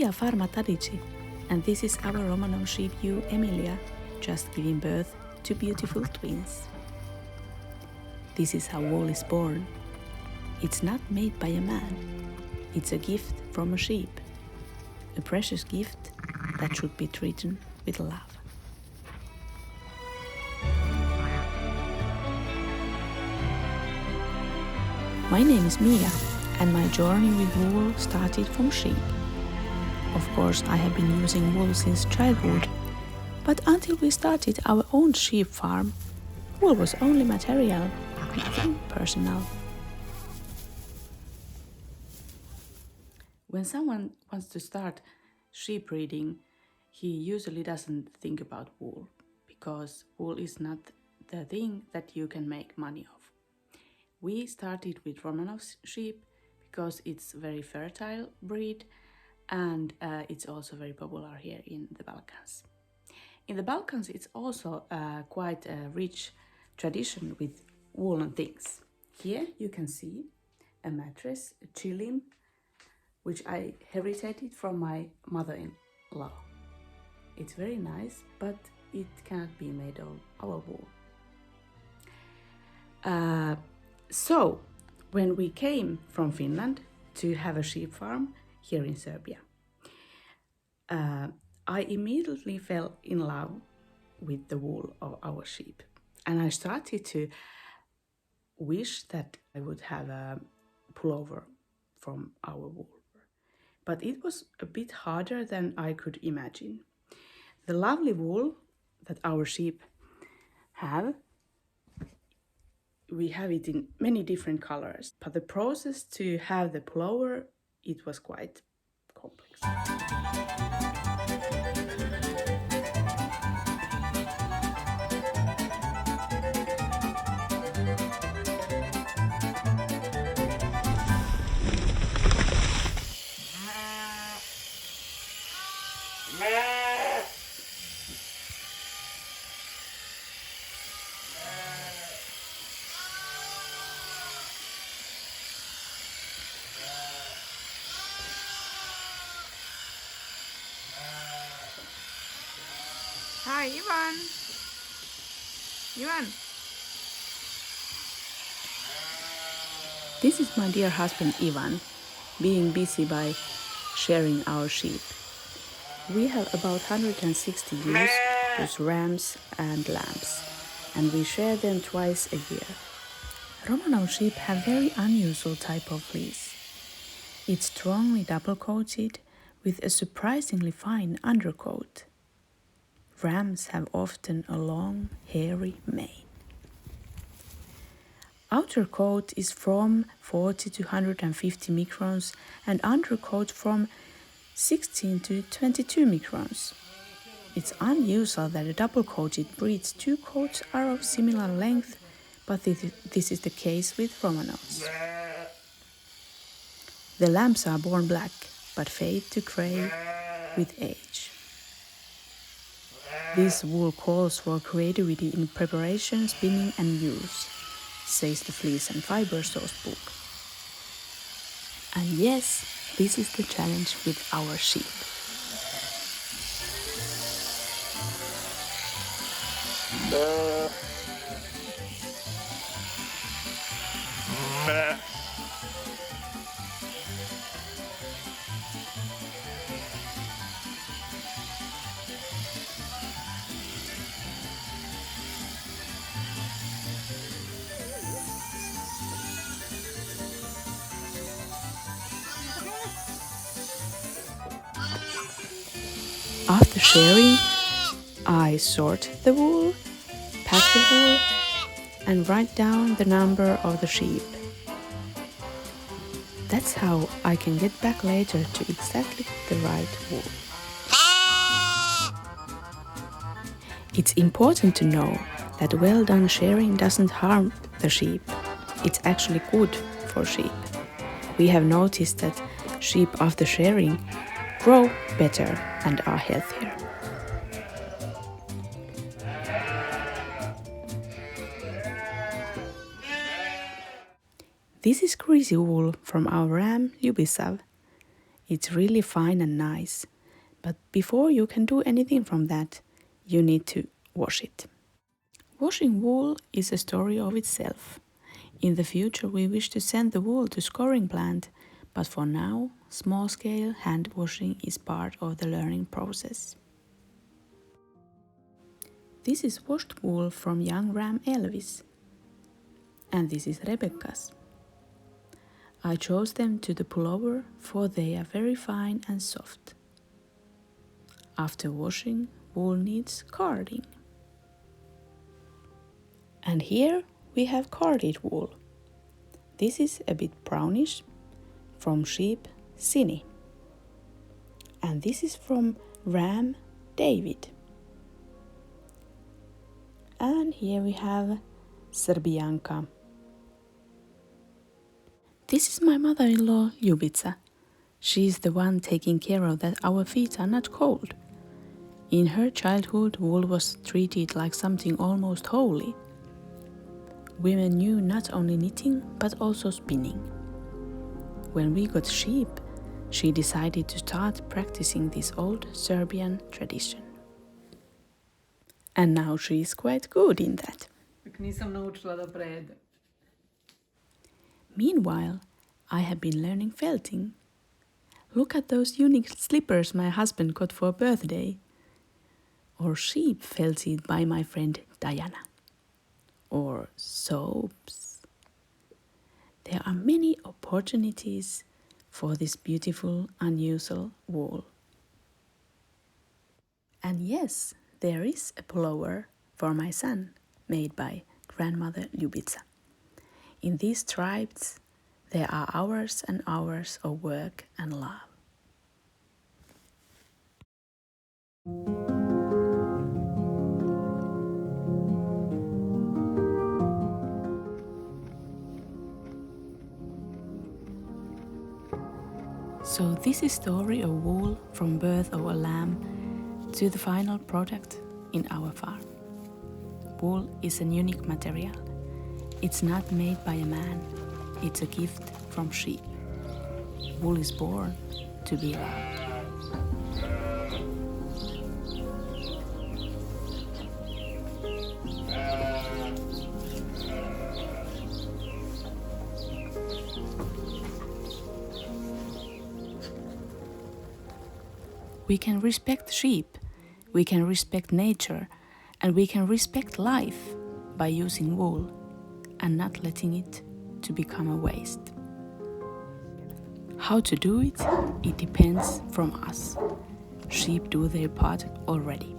are Farma Tadići, and this is our Romanov Sheep ewe Emilia, just giving birth to beautiful twins. This is how wool is born. It's not made by a man. It's a gift from a sheep. A precious gift that should be treated with love. My name is Mia, and my journey with wool started from sheep. Of course, I have been using wool since childhood, but until we started our own sheep farm, wool was only material, nothing personal. When someone wants to start sheep breeding, he usually doesn't think about wool, because wool is not the thing that you can make money of. We started with Romanov sheep because it's a very fertile breed, and it's also very popular here in the Balkans. In the Balkans, it's also quite a rich tradition with woolen things. Here you can see a mattress, a chilim, which I inherited from my mother-in-law. It's very nice, but it cannot be made of our wool. So, when we came from Finland to have a sheep farm here in Serbia, I immediately fell in love with the wool of our sheep. And I started to wish that I would have a pullover from our wool. But it was a bit harder than I could imagine. The lovely wool that our sheep have, we have it in many different colors, but the process to have the pullover, it was quite complex. Hi, Ivan. Ivan. This is my dear husband Ivan, being busy by shearing our sheep. We have about 160 ewes, plus rams and lambs, and we shear them twice a year. Romanov sheep have very unusual type of fleece. It's strongly double-coated with a surprisingly fine undercoat. Rams have often a long, hairy mane. Outer coat is from 40 to 150 microns and undercoat from 16 to 22 microns. It's unusual that a double-coated breed's two coats are of similar length, but this is the case with Romanovs. The lambs are born black, but fade to grey with age. This wool calls for creativity in preparation, spinning and use, says the Fleece and Fibre source book. And yes, this is the challenge with our sheep. After shearing, I sort the wool, pack the wool, and write down the number of the sheep. That's how I can get back later to exactly the right wool. It's important to know that well done shearing doesn't harm the sheep. It's actually good for sheep. We have noticed that sheep after shearing grow better and are healthier. This is greasy wool from our ram Lyubisav. It's really fine and nice, but before you can do anything from that, you need to wash it. Washing wool is a story of itself. In the future, we wish to send the wool to scouring plant, but for now, small-scale hand washing is part of the learning process. This is washed wool from young ram Elvis, and this is Rebecca's. I chose them to the pullover for they are very fine and soft. After washing, wool needs carding. And here we have carded wool. This is a bit brownish, from sheep Sini. And this is from ram David. And here we have Serbianka. This is my mother-in-law Ljubica. She is the one taking care of that our feet are not cold. In her childhood, wool was treated like something almost holy. Women knew not only knitting but also spinning. When we got sheep, she decided to start practicing this old Serbian tradition. And now she is quite good in that. Nisam naučila da prede. Meanwhile, I have been learning felting. Look at those unique slippers my husband got for a birthday. Or sheep felted by my friend Diana. Or soaps. There are many opportunities for this beautiful, unusual wool. And yes, there is a pullover for my son, made by grandmother Ljubica. In these tribes, there are hours and hours of work and love. So this is story of wool from birth of a lamb to the final product in our farm. Wool is a unique material. It's not made by a man, it's a gift from sheep. Wool is born to be loved. We can respect sheep, we can respect nature, and we can respect life by using wool and not letting it to become a waste. How to do it? It depends from us. Sheep do their part already.